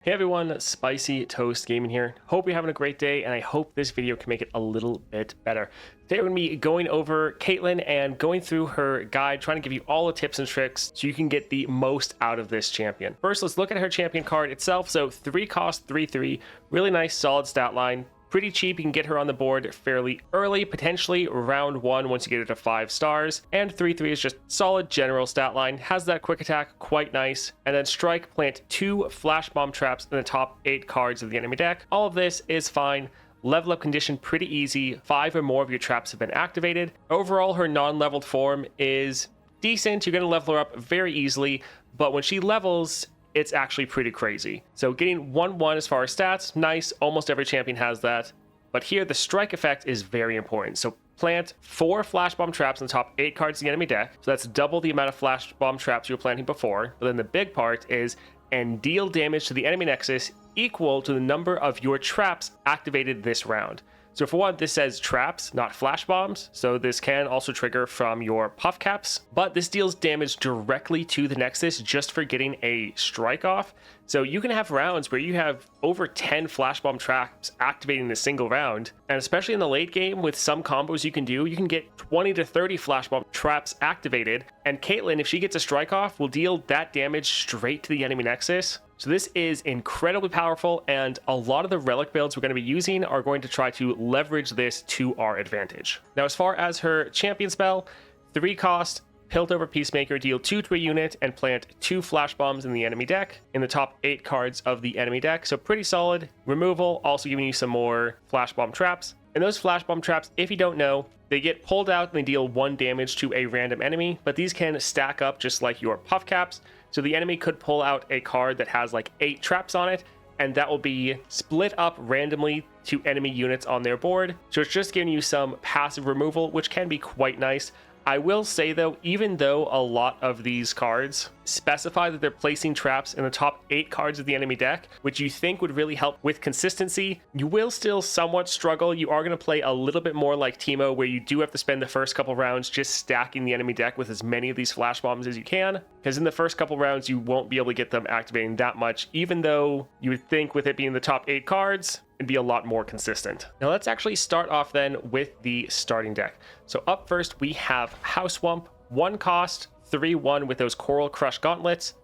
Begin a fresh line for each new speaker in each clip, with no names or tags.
Hey everyone, Spicy Toast Gaming here. Hope you're having a great day, and I hope this video can make it a little bit better. Today we're going to be going over Caitlyn and going through her guide, trying to give you all the tips and tricks so you can get the most out of this champion. First, let's look at her champion card itself. So 3 cost, 3/3, really nice solid stat line. Pretty cheap, you can get her on the board fairly early, potentially round 1 once you get her to 5 stars. And 3/3 is just solid general stat line, has that quick attack, quite nice. And then strike, plant 2 flash bomb traps in the top 8 cards of the enemy deck. All of this is fine. Level up condition pretty easy, 5 or more of your traps have been activated. Overall, her non-leveled form is decent, you're going to level her up very easily, but when she levels, it's actually pretty crazy. So getting 1/1 as far as stats, nice, almost every champion has that. But here the strike effect is very important. So plant 4 flash bomb traps in the top 8 cards of the enemy deck. So that's double the amount of flash bomb traps you were planting before. But then the big part is, and deal damage to the enemy nexus equal to the number of your traps activated this round. So for one, this says traps, not flash bombs. So this can also trigger from your puff caps, but this deals damage directly to the nexus just for getting a strike off. So you can have rounds where you have over 10 flash bomb traps activating in a single round. And especially in the late game with some combos you can do, you can get 20 to 30 flash bomb traps activated. And Caitlyn, if she gets a strike off, will deal that damage straight to the enemy nexus. So this is incredibly powerful, and a lot of the Relic builds we're going to be using are going to try to leverage this to our advantage. Now, as far as her champion spell, 3 cost, Piltover Peacemaker, deal 2 to a unit and plant 2 flash bombs in the enemy deck in the top 8 cards of the enemy deck. So pretty solid. Removal, also giving you some more flash bomb traps. And those flash bomb traps, if you don't know, they get pulled out and they deal 1 damage to a random enemy, but these can stack up just like your puff caps. So the enemy could pull out a card that has like 8 traps on it, and that will be split up randomly to enemy units on their board. So it's just giving you some passive removal, which can be quite nice. I will say though, even though a lot of these cards specify that they're placing traps in the top 8 cards of the enemy deck, which you think would really help with consistency, you will still somewhat struggle. You are going to play a little bit more like Teemo, where you do have to spend the first couple rounds just stacking the enemy deck with as many of these flash bombs as you can, because in the first couple rounds you won't be able to get them activating that much, even though you would think with it being the top 8 cards, it'd be a lot more consistent. Now let's actually start off then with the starting deck. So up first we have House Swamp, 1 cost, 3/1 with those Coral Crush Gauntlets.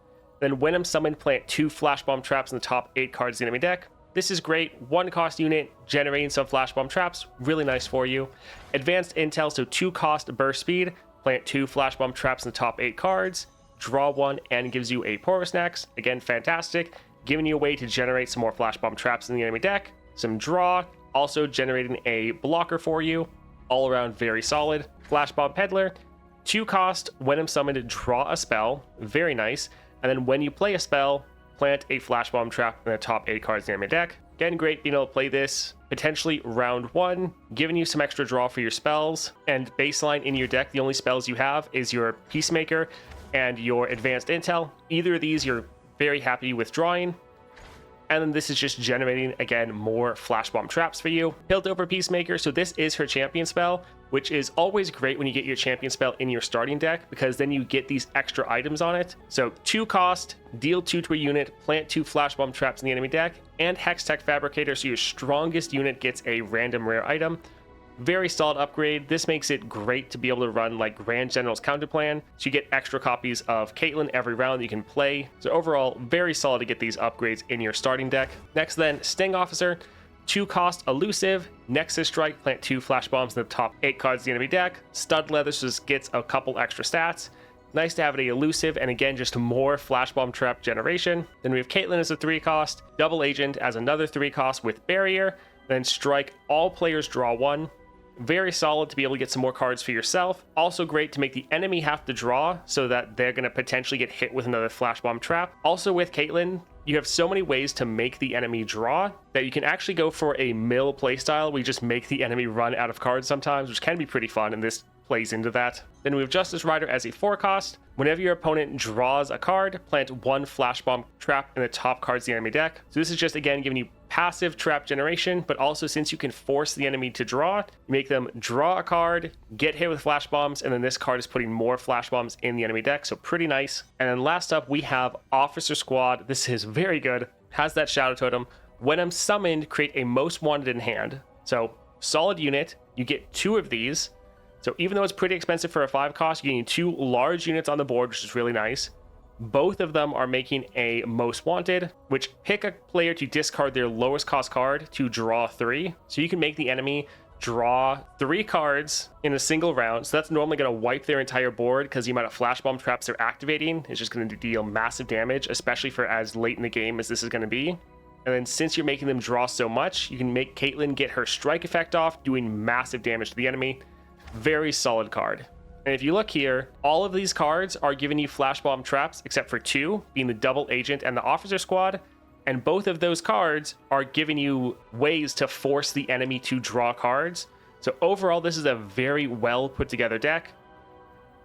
Then when I'm summoned, plant 2 Flash Bomb Traps in the top 8 cards of the enemy deck. This is great, 1 cost unit, generating some Flash Bomb Traps, really nice for you. Advanced Intel, so 2 cost Burst Speed, plant 2 Flash Bomb Traps in the top 8 cards, draw 1 and gives you a Porous Next, again fantastic, giving you a way to generate some more Flash Bomb Traps in the enemy deck. Some draw, also generating a blocker for you, all around very solid. Flash Bomb Peddler, 2 cost, when I'm summoned, draw a spell, very nice. And then when you play a spell, plant a Flash Bomb Trap in the top 8 cards in your deck. Again, great being able to play this potentially round 1, giving you some extra draw for your spells. And baseline in your deck, the only spells you have is your Peacemaker and your Advanced Intel. Either of these you're very happy with drawing. And then this is just generating, again, more Flash Bomb Traps for you. Piltover Peacemaker, so this is her champion spell, which is always great when you get your champion spell in your starting deck, because then you get these extra items on it. So 2 cost, deal 2 to a unit, plant 2 Flash Bomb Traps in the enemy deck, and Hextech Fabricator, so your strongest unit gets a random rare item. Very solid upgrade. This makes it great to be able to run like Grand General's counter plan, so you get extra copies of Caitlyn every round that you can play. So overall, very solid to get these upgrades in your starting deck. Next then, Sting Officer, 2 cost elusive, Nexus Strike, plant 2 flash bombs in the top 8 cards of the enemy deck. Stud Leather just gets a couple extra stats. Nice to have it elusive, and again, just more flash bomb trap generation. Then we have Caitlyn as a 3 cost, Double Agent as another 3 cost with Barrier, then Strike, all players draw 1. Very solid to be able to get some more cards for yourself. Also great to make the enemy have to draw so that they're going to potentially get hit with another Flash Bomb Trap. Also with Caitlyn, you have so many ways to make the enemy draw that you can actually go for a mill playstyle where you just make the enemy run out of cards sometimes, which can be pretty fun, and this plays into that. Then we have Justice Rider as a 4 cost. Whenever your opponent draws a card, plant 1 Flash Bomb Trap in the top cards of the enemy deck. So this is just, again, giving you passive trap generation, but also since you can force the enemy to draw, you make them draw a card, get hit with flash bombs, and then this card is putting more flash bombs in the enemy deck, so pretty nice. And then last up, we have Officer Squad. This is very good. has that Shadow Totem. When I'm summoned, create a Most Wanted in hand. So solid unit, you get 2 of these. So even though it's pretty expensive for a 5 cost, you're getting 2 large units on the board, which is really nice. Both of them are making a Most Wanted, which pick a player to discard their lowest cost card to draw 3. So you can make the enemy draw 3 cards in a single round. So that's normally going to wipe their entire board because the amount of Flash Bomb traps they're activating is just going to deal massive damage, especially for as late in the game as this is going to be. And then since you're making them draw so much, you can make Caitlyn get her strike effect off, doing massive damage to the enemy. Very solid card. And if you look here, all of these cards are giving you Flash Bomb traps, except for 2, being the Double Agent and the Officer Squad. And both of those cards are giving you ways to force the enemy to draw cards. So overall, this is a very well put together deck.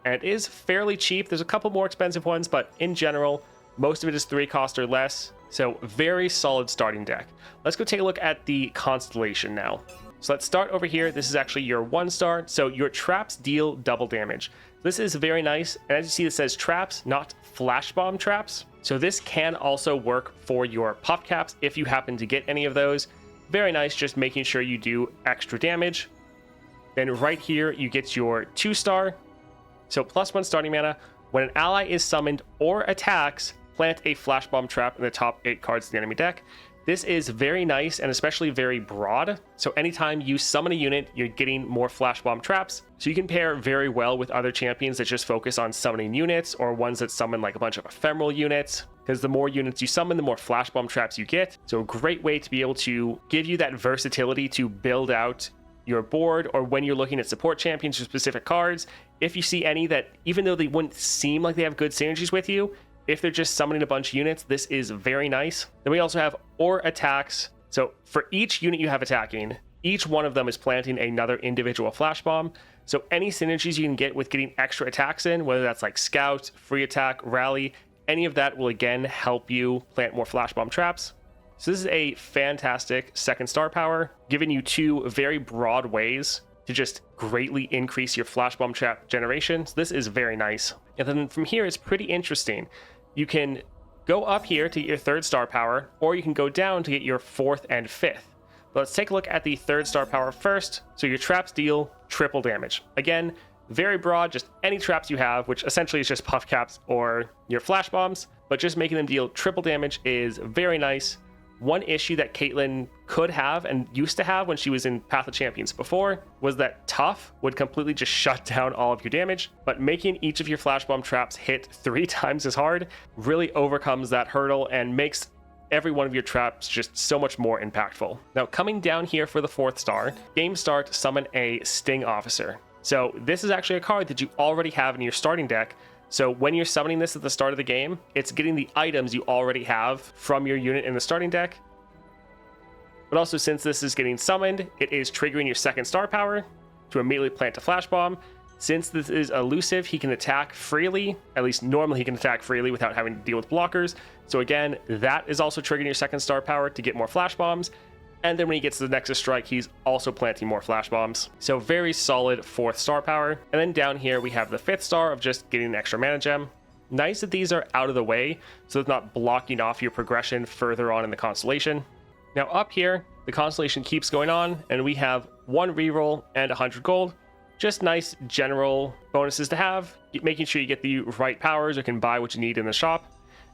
And it is fairly cheap. There's a couple more expensive ones, but in general, most of it is 3 cost or less. So very solid starting deck. Let's go take a look at the Constellation now. So let's start over here. This is actually your 1-star. So your traps deal double damage. This is very nice. And as you see, it says traps, not Flash Bomb traps. So this can also work for your puff caps if you happen to get any of those. Very nice, just making sure you do extra damage. Then right here, you get your 2-star. So +1 starting mana. When an ally is summoned or attacks, plant a Flash Bomb trap in the top 8 cards of the enemy deck. This is very nice and especially very broad. So anytime you summon a unit, you're getting more Flash Bomb traps. So you can pair very well with other champions that just focus on summoning units, or ones that summon like a bunch of ephemeral units, because the more units you summon, the more Flash Bomb traps you get. So a great way to be able to give you that versatility to build out your board, or when you're looking at support champions or specific cards, if you see any that, even though they wouldn't seem like they have good synergies with you, if they're just summoning a bunch of units, this is very nice. Then we also have or attacks. So for each unit you have attacking, each one of them is planting another individual Flash Bomb. So any synergies you can get with getting extra attacks in, whether that's like Scout, Free Attack, Rally, any of that will again help you plant more Flash Bomb traps. So this is a fantastic 2nd star power, giving you 2 very broad ways to just greatly increase your Flash Bomb trap generation. So this is very nice. And then from here, it's pretty interesting. You can go up here to get your 3rd star power, or you can go down to get your 4th and 5th. But let's take a look at the 3rd star power first. So your traps deal triple damage. Again, very broad, just any traps you have, which essentially is just puff caps or your Flash Bombs, but just making them deal triple damage is very nice. One issue that Caitlyn could have and used to have when she was in Path of Champions before was that Tough would completely just shut down all of your damage, but making each of your Flash Bomb traps hit 3 times as hard really overcomes that hurdle and makes every one of your traps just so much more impactful. Now coming down here for the 4th star, game start, summon a Sting Officer. So this is actually a card that you already have in your starting deck. So when you're summoning this at the start of the game, it's getting the items you already have from your unit in the starting deck. But also, since this is getting summoned, it is triggering your 2nd star power to immediately plant a Flash Bomb. Since this is elusive, he can attack freely. At least normally he can attack freely without having to deal with blockers. So again, that is also triggering your 2nd star power to get more Flash Bombs. And then when he gets to the Nexus Strike, he's also planting more Flash Bombs. So very solid 4th star power. And then down here, we have the 5th star of just getting an extra mana gem. Nice that these are out of the way, so it's not blocking off your progression further on in the Constellation. Now up here, the Constellation keeps going on, and we have 1 reroll and 100 gold. Just nice general bonuses to have, making sure you get the right powers or can buy what you need in the shop.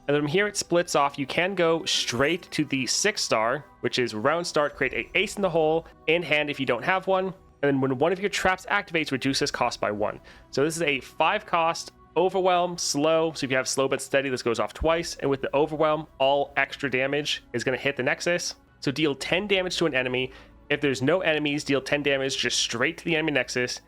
And then from here, it splits off. You can go straight to the 6th star, which is round start, create a ace in the hole in hand if you don't have one. And then when one of your traps activates, reduces cost by 1. So this is a 5 cost, overwhelm, slow. So if you have slow but steady, this goes off twice. And with the overwhelm, all extra damage is going to hit the Nexus. So deal 10 damage to an enemy. If there's no enemies, deal 10 damage just straight to the enemy Nexus.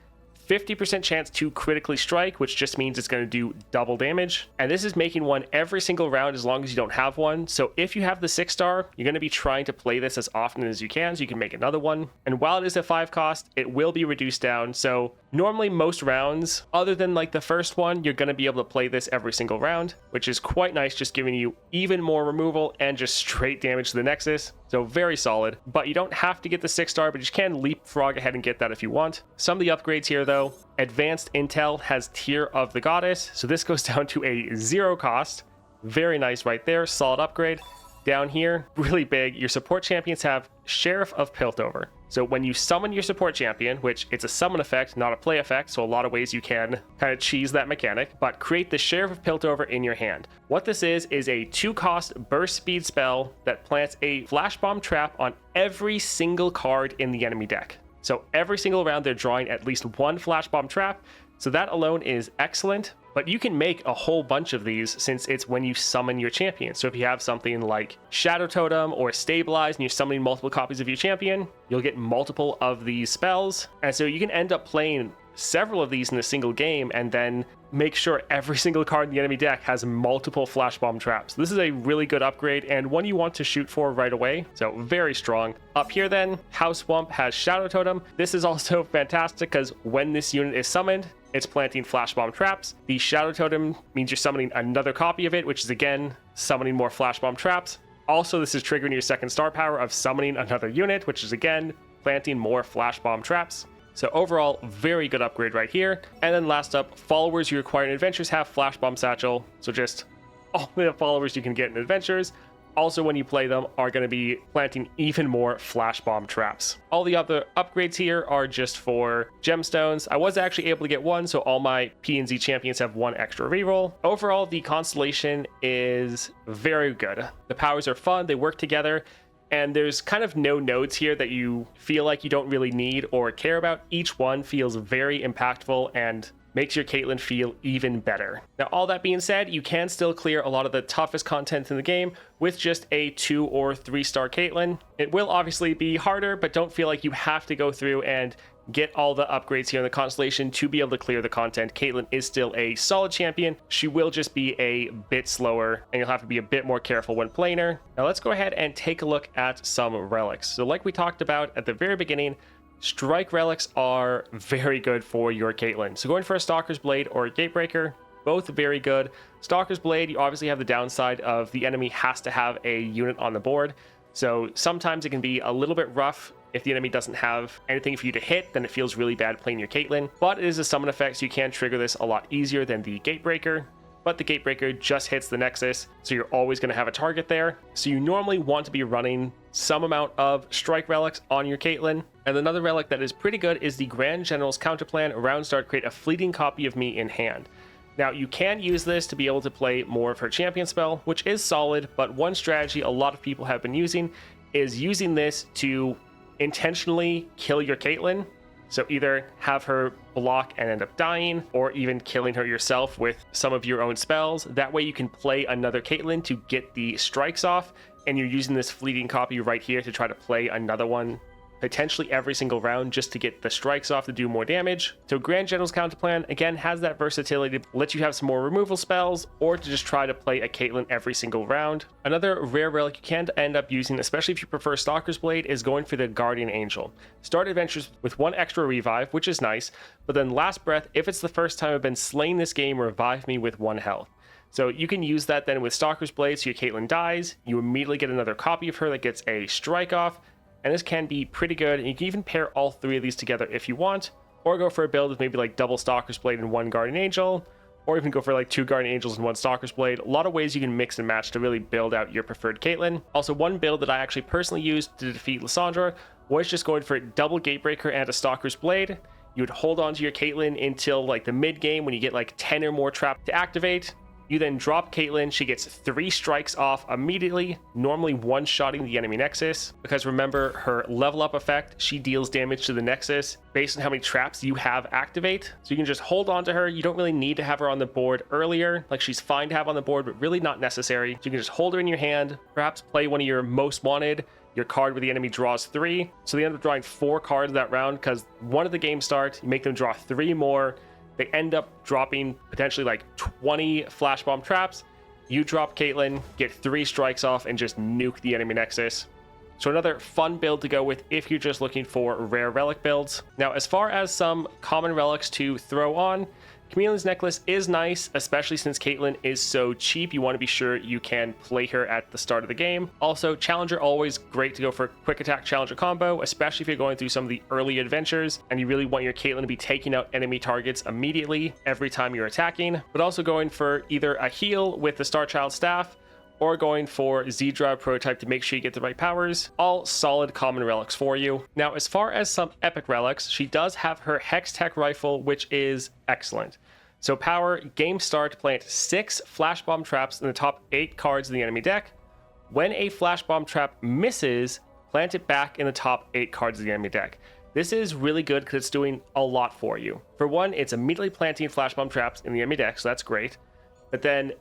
50% chance to critically strike, which just means it's going to do double damage. And this is making one every single round as long as you don't have one. So if you have the 6 star, you're going to be trying to play this as often as you can so you can make another one. And while it is a 5 cost, it will be reduced down. So normally most rounds, other than like the first one, you're going to be able to play this every single round, which is quite nice, just giving you even more removal and just straight damage to the Nexus. So very solid, but you don't have to get the 6 star, but you can leapfrog ahead and get that if you want. Some of the upgrades here though, Advanced Intel has Tear of the Goddess. So this goes down to a 0 cost. Very nice right there, solid upgrade. Down here, really big, your support champions have Sheriff of Piltover. So when you summon your support champion, which it's a summon effect, not a play effect, so a lot of ways you can kind of cheese that mechanic, but create the Sheriff of Piltover in your hand. What this is a 2-cost burst speed spell that plants a flash bomb trap on every single card in the enemy deck. So every single round they're drawing at least one flash bomb trap, so that alone is excellent. But you can make a whole bunch of these since it's when you summon your champion. So if you have something like Shadow Totem or Stabilize and you're summoning multiple copies of your champion, you'll get multiple of these spells. And so you can end up playing several of these in a single game and then make sure every single card in the enemy deck has multiple flash bomb traps. This is a really good upgrade and one you want to shoot for right away. So very strong. Up here then, House Wump has Shadow Totem. This is also fantastic because when this unit is summoned, it's planting flash bomb traps. The Shadow Totem means you're summoning another copy of it, which is again summoning more flash bomb traps. Also, this is triggering your second star power of summoning another unit, which is again planting more flash bomb traps. So overall, very good upgrade right here. And then last up, followers you acquire in adventures have flash bomb satchel. So just all the followers you can get in adventures, also when you play them, are going to be planting even more flash bomb traps. All the other upgrades here are just for gemstones. I was actually able to get one, so all my P and Z champions have one extra reroll. Overall, the Constellation is very good. The powers are fun, they work together, and there's kind of no nodes here that you feel like you don't really need or care about. Each one feels very impactful and makes your Caitlyn feel even better. Now, all that being said, you can still clear a lot of the toughest content in the game with just a 2 or 3 star Caitlyn. It will obviously be harder, but don't feel like you have to go through and get all the upgrades here in the Constellation to be able to clear the content. Caitlyn is still a solid champion. She will just be a bit slower, and you'll have to be a bit more careful when playing her. Now, let's go ahead and take a look at some relics. So like we talked about at the very beginning, strike relics are very good for your Caitlyn. So going for a Stalker's Blade or a Gatebreaker, both very good. Stalker's Blade, you obviously have the downside of the enemy has to have a unit on the board. So sometimes it can be a little bit rough. If the enemy doesn't have anything for you to hit, then it feels really bad playing your Caitlyn. But it is a summon effect, so you can trigger this a lot easier than the Gatebreaker. But the Gatebreaker just hits the Nexus, so you're always going to have a target there. So you normally want to be running some amount of strike relics on your Caitlyn. And another relic that is pretty good is the Grand General's Counterplan. Around start, create a fleeting copy of me in hand. Now, you can use this to be able to play more of her champion spell, which is solid, but one strategy a lot of people have been using is using this to intentionally kill your Caitlyn. So either have her block and end up dying, or even killing her yourself with some of your own spells. That way you can play another Caitlyn to get the strikes off, and you're using this fleeting copy right here to try to play another one potentially every single round just to get the strikes off to do more damage. So Grand General's Counterplan, again, has that versatility to let you have some more removal spells, or to just try to play a Caitlyn every single round. Another rare relic you can end up using, especially if you prefer Stalker's Blade, is going for the Guardian Angel. Start adventures with 1 extra revive, which is nice, but then last breath, if it's the first time I've been slaying this game, revive me with 1 health. So you can use that then with Stalker's Blade, so your Caitlyn dies, you immediately get another copy of her that gets a strike off, and this can be pretty good. And you can even pair all 3 of these together if you want, or go for a build with maybe like double Stalker's Blade and 1 Guardian Angel, or even go for like 2 Guardian Angels and 1 Stalker's Blade. A lot of ways you can mix and match to really build out your preferred Caitlyn. Also, one build that I actually personally used to defeat Lissandra was just going for double Gatebreaker and a Stalker's Blade. You would hold on to your Caitlyn until like the mid game when you get like 10 or more traps to activate. You then drop Caitlyn, she gets 3 strikes off immediately, normally one-shotting the enemy Nexus, because remember, her level up effect, she deals damage to the Nexus based on how many traps you have activate. So you can just hold on to her. You don't really need to have her on the board earlier. Like, she's fine to have on the board, but really not necessary. So you can just hold her in your hand, perhaps play one of your most wanted, your card where the enemy draws 3. So they end up drawing 4 cards that round, because one of the game starts, you make them draw 3 more. They end up dropping potentially like 20 flash bomb traps. You drop Caitlyn, get 3 strikes off, and just nuke the enemy Nexus. So another fun build to go with if you're just looking for rare relic builds. Now, as far as some common relics to throw on, Chameleon's Necklace is nice, especially since Caitlyn is so cheap. You want to be sure you can play her at the start of the game. Also, Challenger, always great to go for a quick attack Challenger combo, especially if you're going through some of the early adventures and you really want your Caitlyn to be taking out enemy targets immediately every time you're attacking. But also going for either a heal with the Star Child Staff, or going for Z-Drive prototype to make sure you get the right powers. All solid common relics for you. Now, as far as some epic relics, she does have her Hex Tech rifle, which is excellent. So power, game start, plant 6 flash bomb traps in the top 8 cards in the enemy deck. When a flash bomb trap misses, plant it back in the top 8 cards of the enemy deck. This is really good because it's doing a lot for you. For one, it's immediately planting flash bomb traps in the enemy deck, so that's great. But then,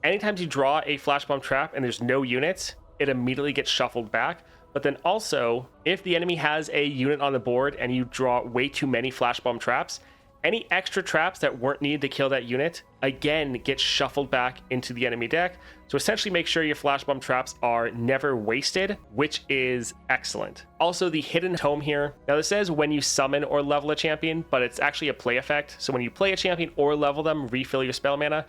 anytime you draw a flash bomb trap and there's no units, it immediately gets shuffled back. But then also, if the enemy has a unit on the board and you draw way too many flash bomb traps, any extra traps that weren't needed to kill that unit, again, get shuffled back into the enemy deck. So essentially make sure your flash bomb traps are never wasted, which is excellent. Also, the hidden tome here. Now this says when you summon or level a champion, but it's actually a play effect. So when you play a champion or level them, refill your spell mana.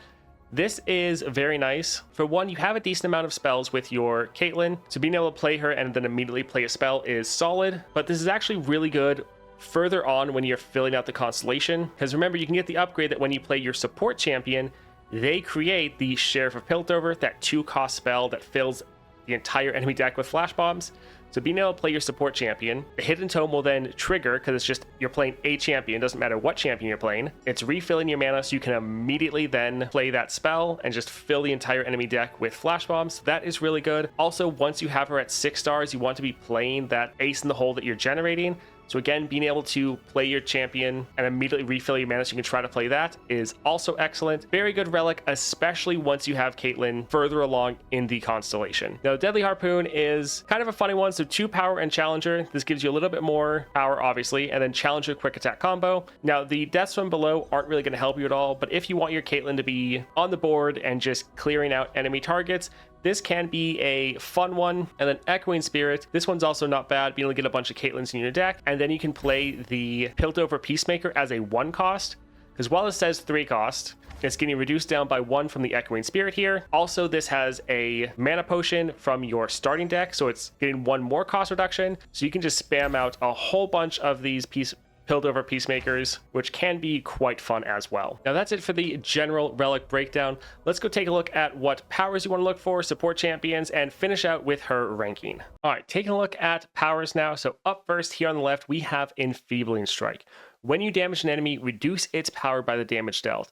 This is very nice. For one, you have a decent amount of spells with your Caitlyn, so being able to play her and then immediately play a spell is solid, but this is actually really good further on when you're filling out the Constellation, because remember, you can get the upgrade that when you play your support champion, they create the Sheriff of Piltover, that 2-cost spell that fills the entire enemy deck with flash bombs. So being able to play your support champion, the hidden tome will then trigger, because it's just you're playing a champion, doesn't matter what champion you're playing. It's refilling your mana, so you can immediately then play that spell and just fill the entire enemy deck with flash bombs. That is really good. Also, once you have her at 6 stars, you want to be playing that ace in the hole that you're generating. So again, being able to play your champion and immediately refill your mana so you can try to play that is also excellent. Very good relic, especially once you have Caitlyn further along in the Constellation. Now, Deadly Harpoon is kind of a funny one. So 2 power and Challenger. This gives you a little bit more power, obviously, and then Challenger quick attack combo. Now, the deaths from below aren't really going to help you at all, but if you want your Caitlyn to be on the board and just clearing out enemy targets, this can be a fun one. And then Echoing Spirit, this one's also not bad, being able to get a bunch of Caitlyns in your deck. And then you can play the Piltover Peacemaker as a 1 cost, because while it says 3 cost, it's getting reduced down by 1 from the Echoing Spirit here. Also, this has a mana potion from your starting deck, so it's getting 1 more cost reduction. So you can just spam out a whole bunch of these Piltover Peacemakers, which can be quite fun as well. Now that's it for the general relic breakdown. Let's go take a look at what powers you want to look for, support champions, and finish out with her ranking. All right, taking a look at powers now. So up first here on the left, we have Enfeebling Strike. When you damage an enemy, reduce its power by the damage dealt.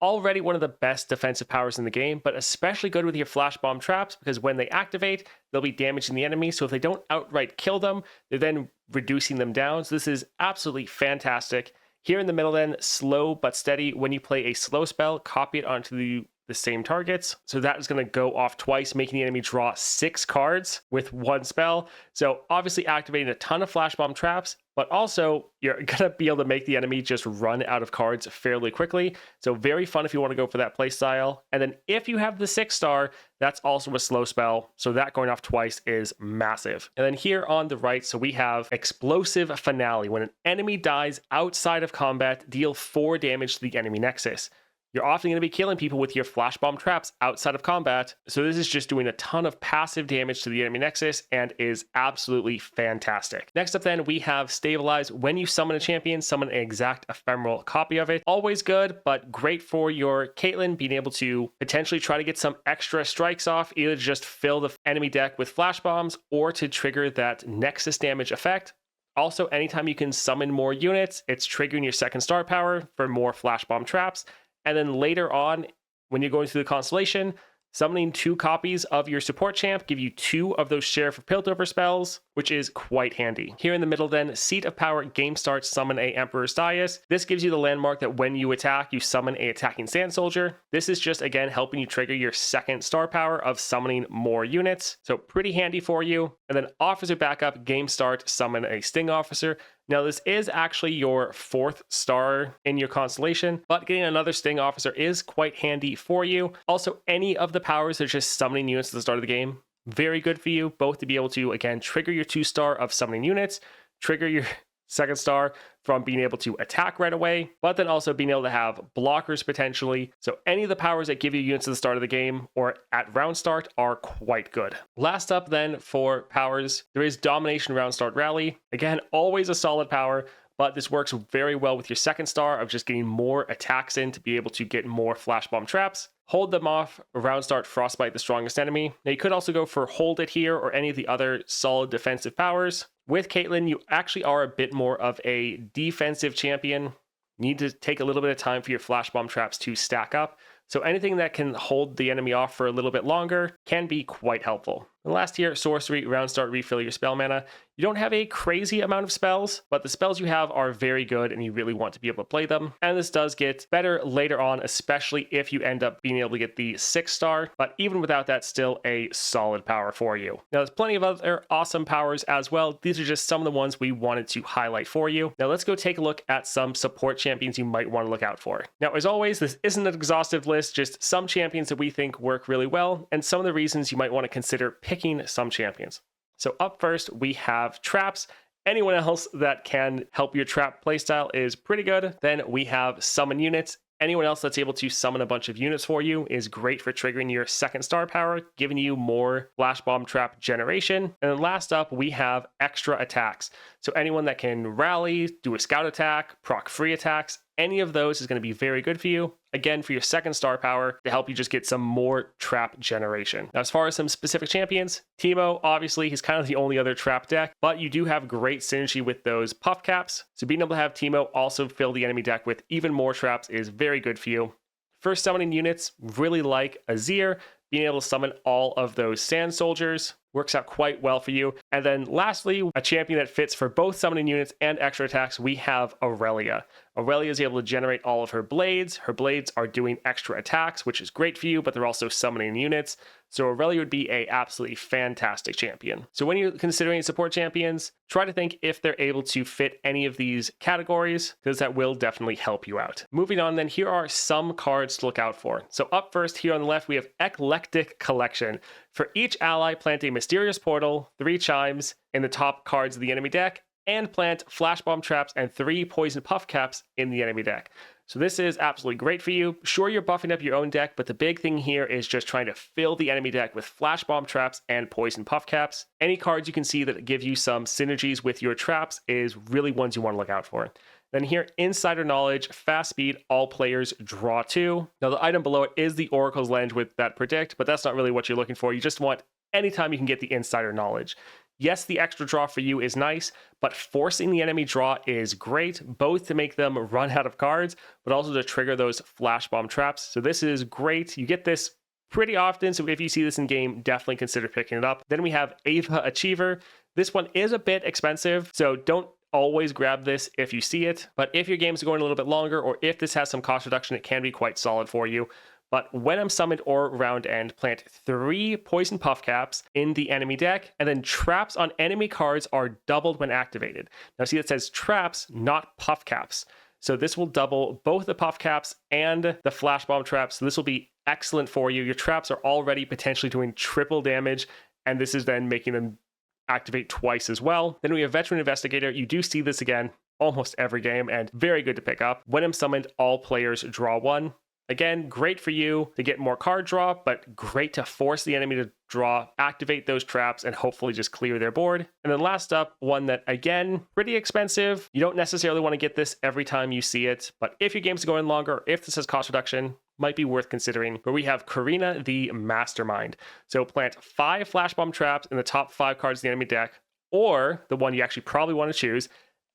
Already one of the best defensive powers in the game, but especially good with your flash bomb traps, because when they activate, they'll be damaging the enemy. So if they don't outright kill them, they're then reducing them down. So this is absolutely fantastic. Here in the middle then, slow but steady. When you play a slow spell, copy it onto the same targets. So that is going to go off twice, making the enemy draw 6 cards with 1 spell. So obviously activating a ton of flash bomb traps, but also you're going to be able to make the enemy just run out of cards fairly quickly. So very fun if you want to go for that play style. And then if you have the 6-star, that's also a slow spell. So that going off twice is massive. And then here on the right, so we have Explosive Finale. When an enemy dies outside of combat, deal 4 damage to the enemy nexus. You're often going to be killing people with your flash bomb traps outside of combat. So this is just doing a ton of passive damage to the enemy nexus and is absolutely fantastic. Next up then, we have Stabilize. When you summon a champion, summon an exact ephemeral copy of it. Always good, but great for your Caitlyn, being able to potentially try to get some extra strikes off, either to just fill the enemy deck with flash bombs or to trigger that nexus damage effect. Also, anytime you can summon more units, it's triggering your 2nd star power for more flash bomb traps. And then later on, when you're going through the Constellation, summoning 2 copies of your support champ give you 2 of those Sheriff of Piltover spells, which is quite handy. Here in the middle then, Seat of Power, game starts, summon a Emperor's Dais. This gives you the landmark that when you attack, you summon a attacking Sand Soldier. This is just, again, helping you trigger your 2nd star power of summoning more units. So pretty handy for you. And then Officer Backup, game start, summon a Sting Officer. Now, this is actually your 4th star in your Constellation, but getting another Sting Officer is quite handy for you. Also, any of the powers that are just summoning units at the start of the game, very good for you, both to be able to, again, trigger your 2-star of summoning units, trigger your 2nd star from being able to attack right away, but then also being able to have blockers potentially. So any of the powers that give you units at the start of the game or at round start are quite good. Last up then for powers, there is Domination Round Start Rally. Again, always a solid power, but this works very well with your 2nd star of just getting more attacks in to be able to get more flash bomb traps. Hold them off, round start Frostbite the strongest enemy. Now you could also go for Hold It here or any of the other solid defensive powers. With Caitlyn, you actually are a bit more of a defensive champion. You need to take a little bit of time for your flash bomb traps to stack up. So anything that can hold the enemy off for a little bit longer can be quite helpful. And last here, Sorcery, round start, refill your spell mana. You don't have a crazy amount of spells, but the spells you have are very good and you really want to be able to play them. And this does get better later on, especially if you end up being able to get the 6-star, but even without that, still a solid power for you. Now there's plenty of other awesome powers as well. These are just some of the ones we wanted to highlight for you. Now let's go take a look at some support champions you might want to look out for. Now, as always, this isn't an exhaustive list, just some champions that we think work really well and some of the reasons you might want to consider picking some champions. So up first, we have traps. Anyone else that can help your trap playstyle is pretty good. Then we have summon units. Anyone else that's able to summon a bunch of units for you is great for triggering your 2nd-star power, giving you more flash bomb trap generation. And then last up, we have extra attacks. So anyone that can rally, do a scout attack, proc free attacks, any of those is going to be very good for you. Again, for your 2nd-star power to help you just get some more trap generation. Now, as far as some specific champions, Teemo, obviously, he's kind of the only other trap deck, but you do have great synergy with those puff caps. So being able to have Teemo also fill the enemy deck with even more traps is very good for you. First summoning units, really like Azir, being able to summon all of those sand soldiers works out quite well for you. And then lastly, a champion that fits for both summoning units and extra attacks, we have Aurelia. Aurelia is able to generate all of her blades. Her blades are doing extra attacks, which is great for you, but they're also summoning units. So Aurelia would be a absolutely fantastic champion. So when you're considering support champions, try to think if they're able to fit any of these categories, because that will definitely help you out. Moving on then, here are some cards to look out for. So up first here on the left, we have Eclectic Collection. For each ally, plant a Mysterious Portal, 3 Chimes in the top cards of the enemy deck, and plant Flash Bomb Traps and 3 Poison Puff Caps in the enemy deck. So this is absolutely great for you. Sure, you're buffing up your own deck, but the big thing here is just trying to fill the enemy deck with Flash Bomb Traps and Poison Puff Caps. Any cards you can see that give you some synergies with your traps is really ones you want to look out for. Then here, Insider Knowledge, fast speed, all players draw 2. Now the item below it is the Oracle's Lens with that predict, but that's not really what you're looking for. You just want anytime you can get the Insider Knowledge. Yes, the extra draw for you is nice, but forcing the enemy draw is great, both to make them run out of cards, but also to trigger those flash bomb traps. So this is great. You get this pretty often, so if you see this in game, definitely consider picking it up. Then we have Ava Achiever. This one is a bit expensive, so don't always grab this if you see it, but if your game's going a little bit longer, or if this has some cost reduction, it can be quite solid for you. But when I'm summoned or round end, plant 3 Poison Puff Caps in the enemy deck, and then traps on enemy cards are doubled when activated. Now see, it says traps, not Puff Caps. So this will double both the Puff Caps and the Flash Bomb Traps. So this will be excellent for you. Your traps are already potentially doing triple damage, and this is then making them activate twice as well. Then we have Veteran Investigator. You do see this again almost every game, and very good to pick up. When I'm summoned, all players draw 1. Again, great for you to get more card draw, but great to force the enemy to draw, activate those traps, and hopefully just clear their board. And then last up, one that, again, pretty expensive. You don't necessarily want to get this every time you see it, but if your game's going longer, or if this has cost reduction, might be worth considering. Where we have Karina the Mastermind. So plant 5 Flash Bomb Traps in the top 5 cards of the enemy deck, or the one you actually probably want to choose,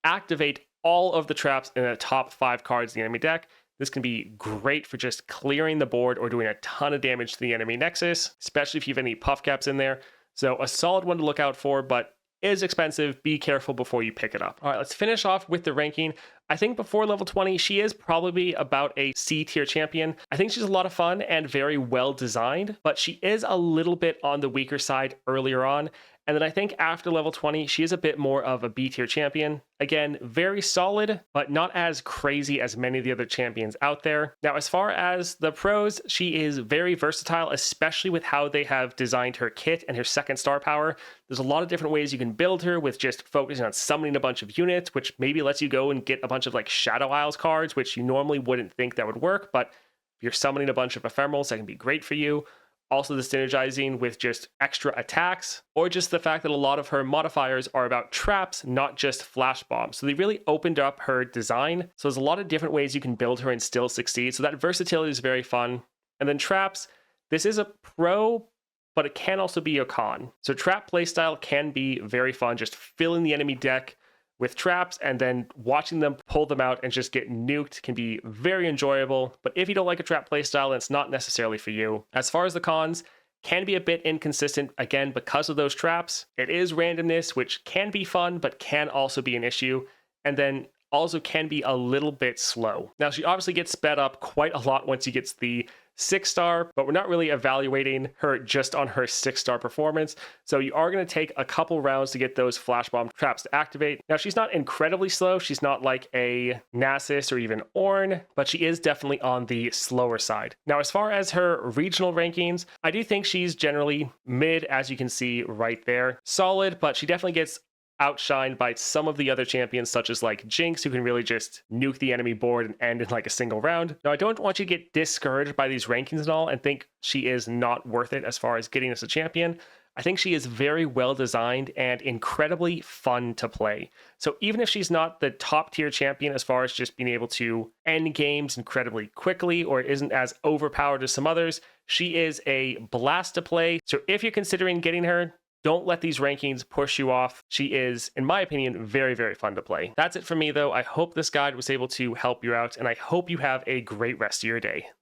activate all of the traps in the top 5 cards of the enemy deck. This can be great for just clearing the board or doing a ton of damage to the enemy nexus, especially if you have any puff caps in there. So a solid one to look out for, but is expensive. Be careful before you pick it up. All right, let's finish off with the ranking. I think before level 20, she is probably about a C tier champion. I think she's a lot of fun and very well designed, but she is a little bit on the weaker side earlier on. And then I think after level 20, she is a bit more of a B tier champion. Again, very solid, but not as crazy as many of the other champions out there. Now, as far as the pros, she is very versatile, especially with how they have designed her kit and her 2nd-star power. There's a lot of different ways you can build her with just focusing on summoning a bunch of units, which maybe lets you go and get a bunch of like Shadow Isles cards, which you normally wouldn't think that would work, but if you're summoning a bunch of ephemerals, that can be great for you. Also the synergizing with just extra attacks, or just the fact that a lot of her modifiers are about traps, not just flash bombs. So they really opened up her design. So there's a lot of different ways you can build her and still succeed. So that versatility is very fun. And then traps, this is a pro, but it can also be a con. So trap playstyle can be very fun, just filling the enemy deck with traps and then watching them pull them out and just get nuked can be very enjoyable. But if you don't like a trap playstyle, then it's not necessarily for you. As far as the cons, can be a bit inconsistent, again, because of those traps. It is randomness, which can be fun, but can also be an issue. And then also can be a little bit slow. Now, she obviously gets sped up quite a lot once she gets the 6-star, but we're not really evaluating her just on her 6-star performance. So you are going to take a couple rounds to get those flash bomb traps to activate. Now, she's not incredibly slow. She's not like a Nasus or even Ornn, but she is definitely on the slower side. Now, as far as her regional rankings, I do think she's generally mid, as you can see right there. Solid, but she definitely gets outshined by some of the other champions, such as like Jinx, who can really just nuke the enemy board and end in like a single round. Now, I don't want you to get discouraged by these rankings and all and think she is not worth it as far as getting us a champion. I think she is very well designed and incredibly fun to play. So even if she's not the top tier champion as far as just being able to end games incredibly quickly or isn't as overpowered as some others, she is a blast to play. So if you're considering getting her, don't let these rankings push you off. She is, in my opinion, very, very fun to play. That's it for me, though. I hope this guide was able to help you out, and I hope you have a great rest of your day.